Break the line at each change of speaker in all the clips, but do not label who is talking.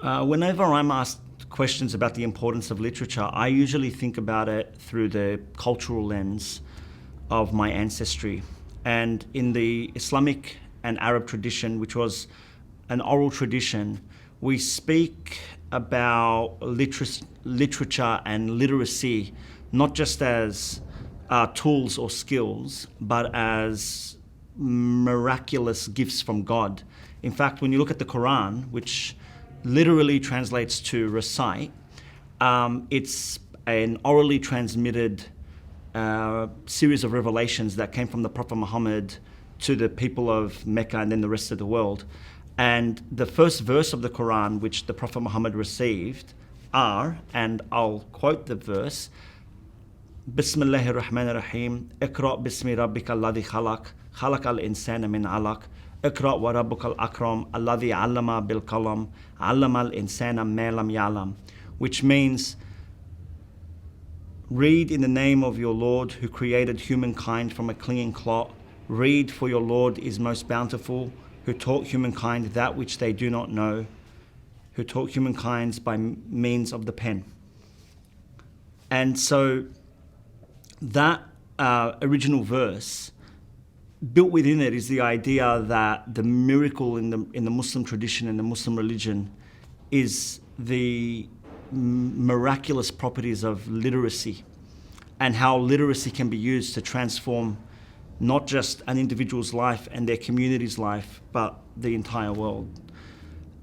Whenever I'm asked questions about the importance of literature, I usually think about it through the cultural lens of my ancestry. And in the Islamic and Arab tradition, which was an oral tradition, we speak about literature and literacy not just as tools or skills, but as miraculous gifts from God. In fact, when you look at the Quran, which literally translates to recite, it's an orally transmitted series of revelations that came from the Prophet Muhammad to the people of Mecca and then the rest of the world. And the first verse of the Quran, which the Prophet Muhammad received, are, and I'll quote the verse, Bismillahir Rahmanir Rahim, Iqra' bismi rabbika alladhi khalaq, khalaq al-insana min alaq, Iqra' wa rabbuka al-akram, alladhi allama bil qalam, allama al-insana ma lam ya'lam, which means, read in the name of your Lord who created humankind from a clinging clot. Read, for your Lord is most bountiful, who taught humankind that which they do not know, who taught humankind by means of the pen. And so that original verse, built within it is the idea that the miracle in the Muslim tradition and the Muslim religion is the miraculous properties of literacy, and how literacy can be used to transform not just an individual's life and their community's life, but the entire world.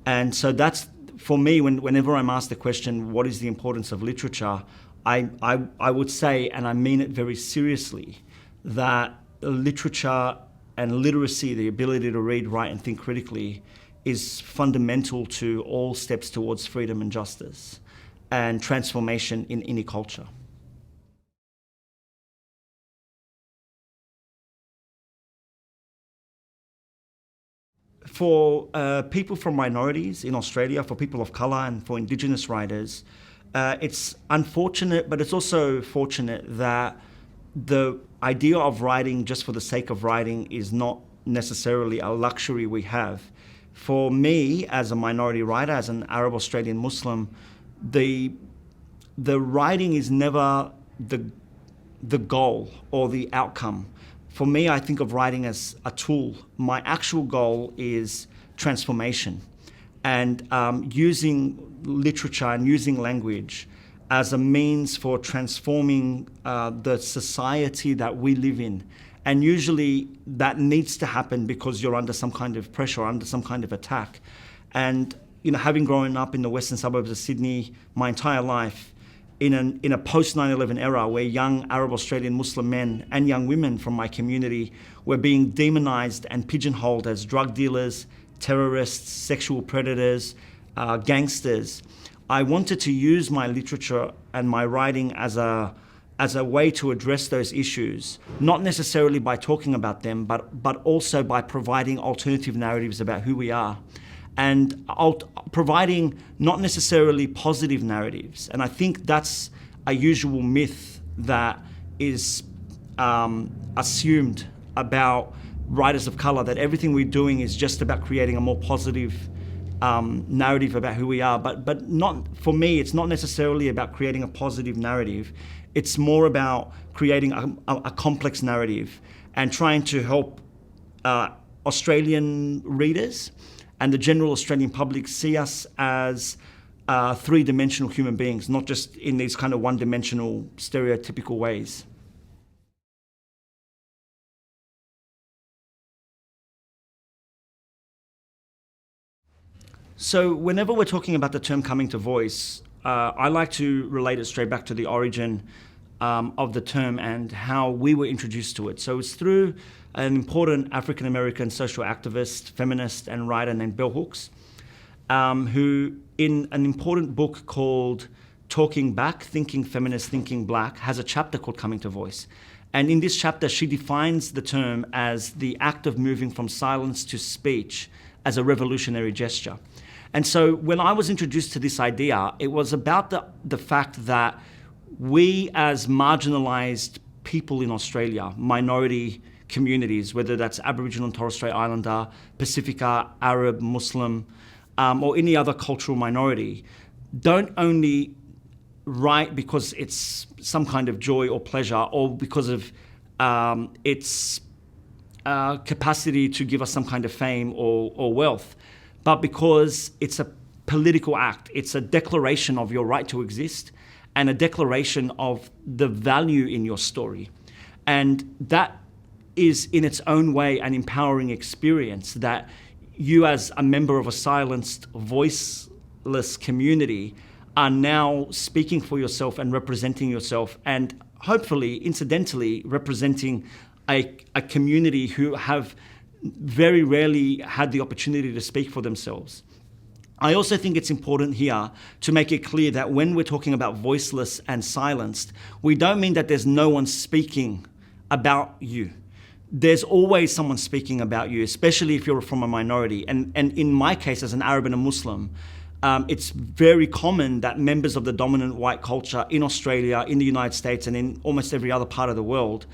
And so that's, for me, whenever I'm asked the question, what is the importance of literature, I would say, and I mean it very seriously, that literature and literacy, the ability to read, write, and think critically, is fundamental to all steps towards freedom and justice and transformation in any culture. For people from minorities in Australia, for people of colour and for Indigenous writers, it's unfortunate, but it's also fortunate that the idea of writing just for the sake of writing is not necessarily a luxury we have. For me, as a minority writer, as an Arab Australian Muslim, the writing is never the goal or the outcome. For me, I think of writing as a tool. My actual goal is transformation, and using literature and using language as a means for transforming the society that we live in. And usually that needs to happen because you're under some kind of pressure, under some kind of attack. And having grown up in the western suburbs of Sydney my entire life, in a post 9/11 era where young Arab Australian Muslim men and young women from my community were being demonized and pigeonholed as drug dealers, terrorists, sexual predators, gangsters, I wanted to use my literature and my writing as a way to address those issues, not necessarily by talking about them, but also by providing alternative narratives about who we are, and providing not necessarily positive narratives. And I think that's a usual myth that is assumed about writers of colour, that everything we're doing is just about creating a more positive narrative about who we are. But not, for me, it's not necessarily about creating a positive narrative. It's more about creating a complex narrative and trying to help Australian readers and the general Australian public see us as three-dimensional human beings, not just in these kind of one-dimensional, stereotypical ways. So whenever we're talking about the term coming to voice, I like to relate it straight back to the origin of the term and how we were introduced to it. So it's through an important African-American social activist, feminist, and writer named Bell Hooks, who in an important book called Talking Back, Thinking Feminist, Thinking Black, has a chapter called Coming to Voice. And in this chapter, she defines the term as the act of moving from silence to speech as a revolutionary gesture. And so when I was introduced to this idea, it was about the fact that we as marginalised people in Australia, minority communities, whether that's Aboriginal and Torres Strait Islander, Pacifica, Arab, Muslim, or any other cultural minority, don't only write because it's some kind of joy or pleasure, or because of its capacity to give us some kind of fame or wealth, but because it's a political act. It's a declaration of your right to exist and a declaration of the value in your story. And that is in its own way an empowering experience, that you as a member of a silenced, voiceless community are now speaking for yourself and representing yourself, and hopefully, incidentally, representing a community who have very rarely had the opportunity to speak for themselves. I also think it's important here to make it clear that when we're talking about voiceless and silenced, we don't mean that there's no one speaking about you. There's always someone speaking about you, especially if you're from a minority. And in my case, as an Arab and a Muslim, it's very common that members of the dominant white culture in Australia, in the United States, and in almost every other part of the world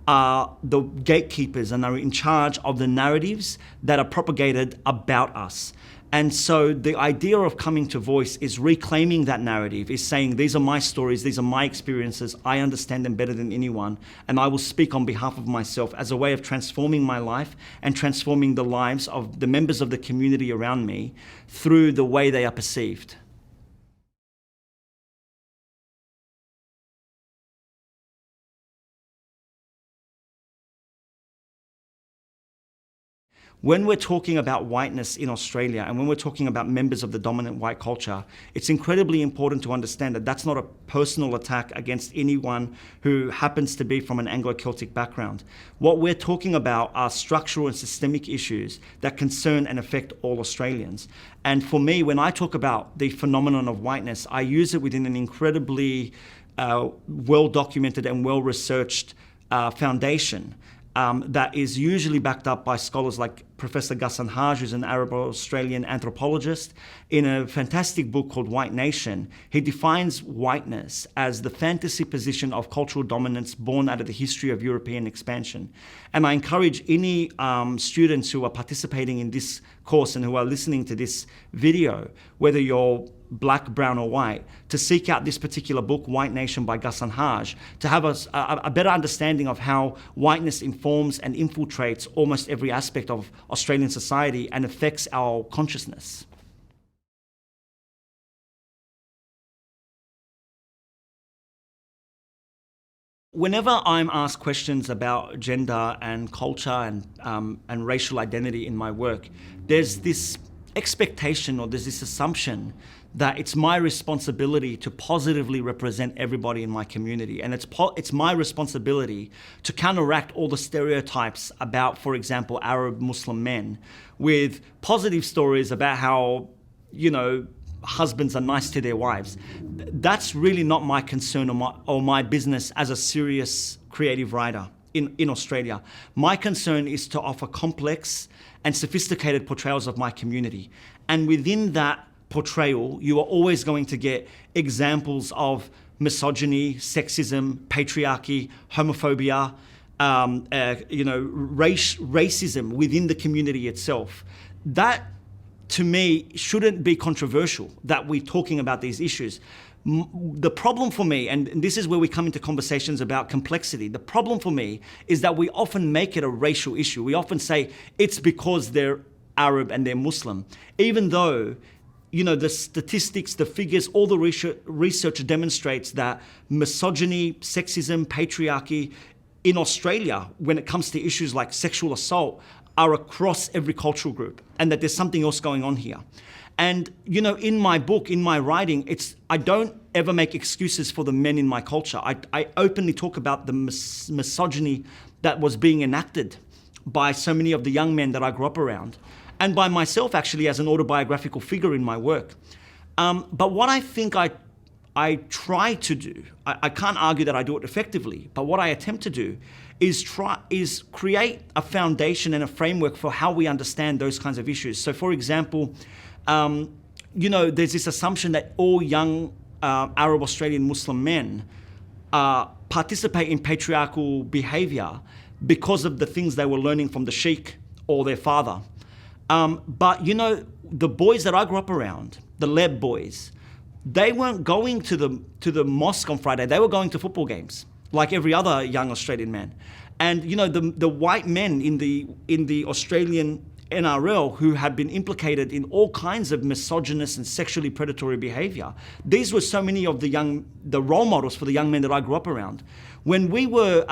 are the gatekeepers and are in charge of the narratives that are propagated about us. And so the idea of coming to voice is reclaiming that narrative, is saying, these are my stories, these are my experiences, I understand them better than anyone, and I will speak on behalf of myself as a way of transforming my life and transforming the lives of the members of the community around me through the way they are perceived. When we're talking about whiteness in Australia, and when we're talking about members of the dominant white culture, it's incredibly important to understand that that's not a personal attack against anyone who happens to be from an Anglo-Celtic background. What we're talking about are structural and systemic issues that concern and affect all Australians. And for me, when I talk about the phenomenon of whiteness, I use it within an incredibly well-documented and well-researched foundation. That is usually backed up by scholars like Professor Ghassan Haj, who's an Arab-Australian anthropologist. In a fantastic book called White Nation, he defines whiteness as the fantasy position of cultural dominance born out of the history of European expansion. And I encourage any students who are participating in this course and who are listening to this video, whether you're black, brown or white, to seek out this particular book, White Nation by Ghassan Haj, to have a better understanding of how whiteness informs and infiltrates almost every aspect of Australian society and affects our consciousness. Whenever I'm asked questions about gender and culture and racial identity in my work, there's this expectation or there's this assumption that it's my responsibility to positively represent everybody in my community. And it's my responsibility to counteract all the stereotypes about, for example, Arab Muslim men with positive stories about how, husbands are nice to their wives. That's really not my concern or my business as a serious creative writer in Australia. My concern is to offer complex and sophisticated portrayals of my community. And within that portrayal, you are always going to get examples of misogyny, sexism, patriarchy, homophobia, racism within the community itself. That, to me, shouldn't be controversial that we're talking about these issues. The problem for me, and this is where we come into conversations about complexity, the problem for me is that we often make it a racial issue. We often say it's because they're Arab and they're Muslim, even though the statistics, the figures, all the research demonstrates that misogyny, sexism, patriarchy in Australia, when it comes to issues like sexual assault, are across every cultural group, and that there's something else going on here. And, in my book, in my writing, I don't ever make excuses for the men in my culture. I openly talk about the misogyny that was being enacted by so many of the young men that I grew up around, and by myself, actually, as an autobiographical figure in my work. But what I think I try to do, I can't argue that I do it effectively, but what I attempt to do is create a foundation and a framework for how we understand those kinds of issues. So, for example, there's this assumption that all young Arab Australian Muslim men participate in patriarchal behavior because of the things they were learning from the sheikh or their father. But the boys that I grew up around, the Leb boys, they weren't going to the mosque on Friday. They were going to football games, like every other young Australian man. And the white men in the Australian NRL who had been implicated in all kinds of misogynist and sexually predatory behavior. These were so many of the role models for the young men that I grew up around. When we were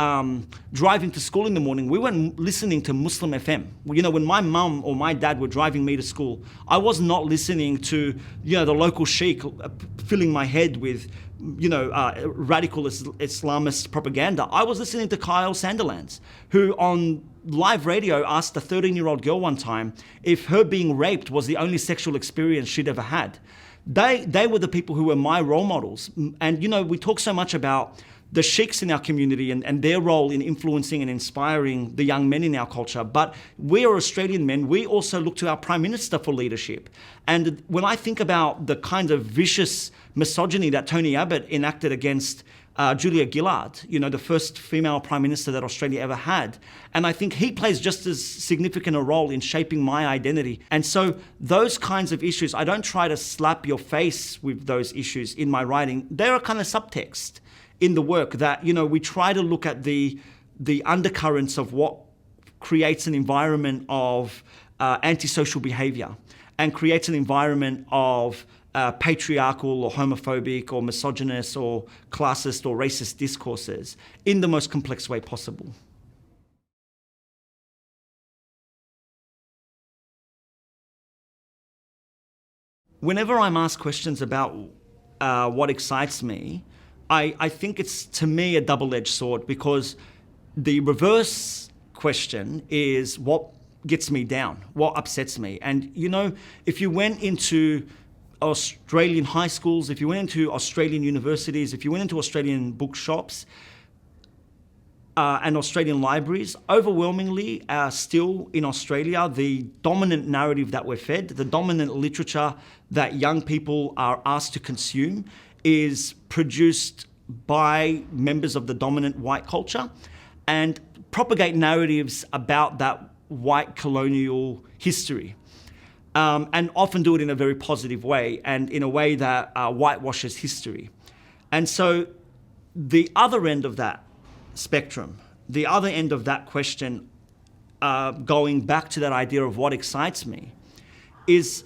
driving to school in the morning, we weren't listening to Muslim FM. When my mum or my dad were driving me to school, I was not listening to the local sheikh filling my head with radical Islamist propaganda. I was listening to Kyle Sandilands, who on live radio asked a 13-year-old girl one time if her being raped was the only sexual experience she'd ever had. They were the people who were my role models. And we talk so much about the sheikhs in our community and their role in influencing and inspiring the young men in our culture. But we are Australian men. We also look to our Prime Minister for leadership. And when I think about the kind of vicious misogyny that Tony Abbott enacted against Julia Gillard, the first female Prime Minister that Australia ever had. And I think he plays just as significant a role in shaping my identity. And so those kinds of issues, I don't try to slap your face with those issues in my writing. They're a kind of subtext in the work that, we try to look at the undercurrents of what creates an environment of antisocial behavior and creates an environment of patriarchal or homophobic or misogynist or classist or racist discourses in the most complex way possible. Whenever I'm asked questions about what excites me, I think it's, to me, a double-edged sword, because the reverse question is what gets me down, what upsets me. And, if you went into Australian high schools, if you went into Australian universities, if you went into Australian bookshops and Australian libraries, overwhelmingly still in Australia, the dominant narrative that we're fed, the dominant literature that young people are asked to consume is produced by members of the dominant white culture and propagate narratives about that white colonial history. And often do it in a very positive way and in a way that whitewashes history. And so the other end of that spectrum, the other end of that question, going back to that idea of what excites me, is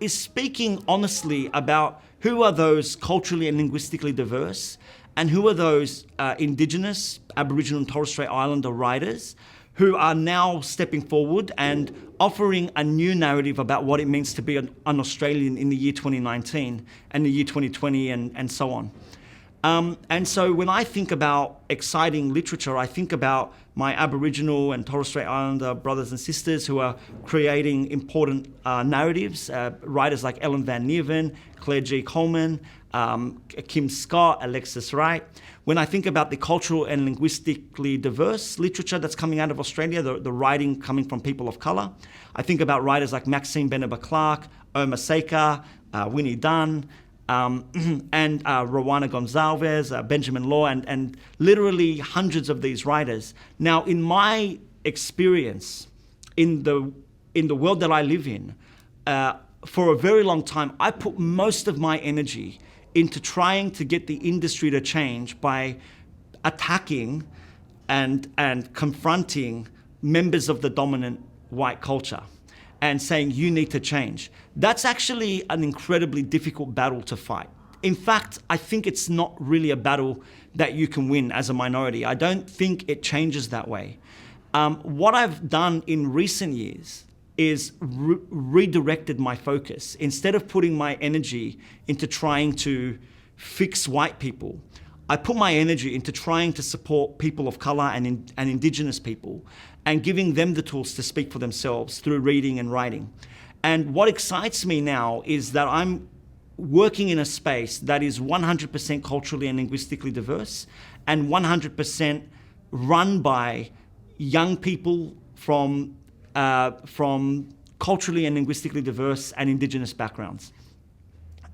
speaking honestly about who are those culturally and linguistically diverse and who are those Indigenous, Aboriginal and Torres Strait Islander writers who are now stepping forward and offering a new narrative about what it means to be an Australian in the year 2019 and the year 2020 and so on. And so when I think about exciting literature, I think about my Aboriginal and Torres Strait Islander brothers and sisters who are creating important narratives, writers like Ellen Van Neerven, Claire G. Coleman, Kim Scott, Alexis Wright. When I think about the cultural and linguistically diverse literature that's coming out of Australia, the writing coming from people of colour, I think about writers like Maxine Beneba-Clark, Omar Seika, Winnie Dunn, and Rowena Gonzalez, Benjamin Law, and literally hundreds of these writers. Now, in my experience, in the world that I live in, for a very long time, I put most of my energy into trying to get the industry to change by attacking and confronting members of the dominant white culture and saying, you need to change. That's actually an incredibly difficult battle to fight. In fact, I think it's not really a battle that you can win as a minority. I don't think it changes that way. What I've done in recent years is redirected my focus. Instead of putting my energy into trying to fix white people, I put my energy into trying to support people of colour and Indigenous people and giving them the tools to speak for themselves through reading and writing. And what excites me now is that I'm working in a space that is 100% culturally and linguistically diverse and 100% run by young people from culturally and linguistically diverse and Indigenous backgrounds.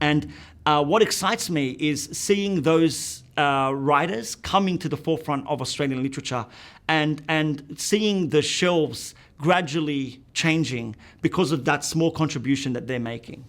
And what excites me is seeing those writers coming to the forefront of Australian literature and seeing the shelves gradually changing because of that small contribution that they're making.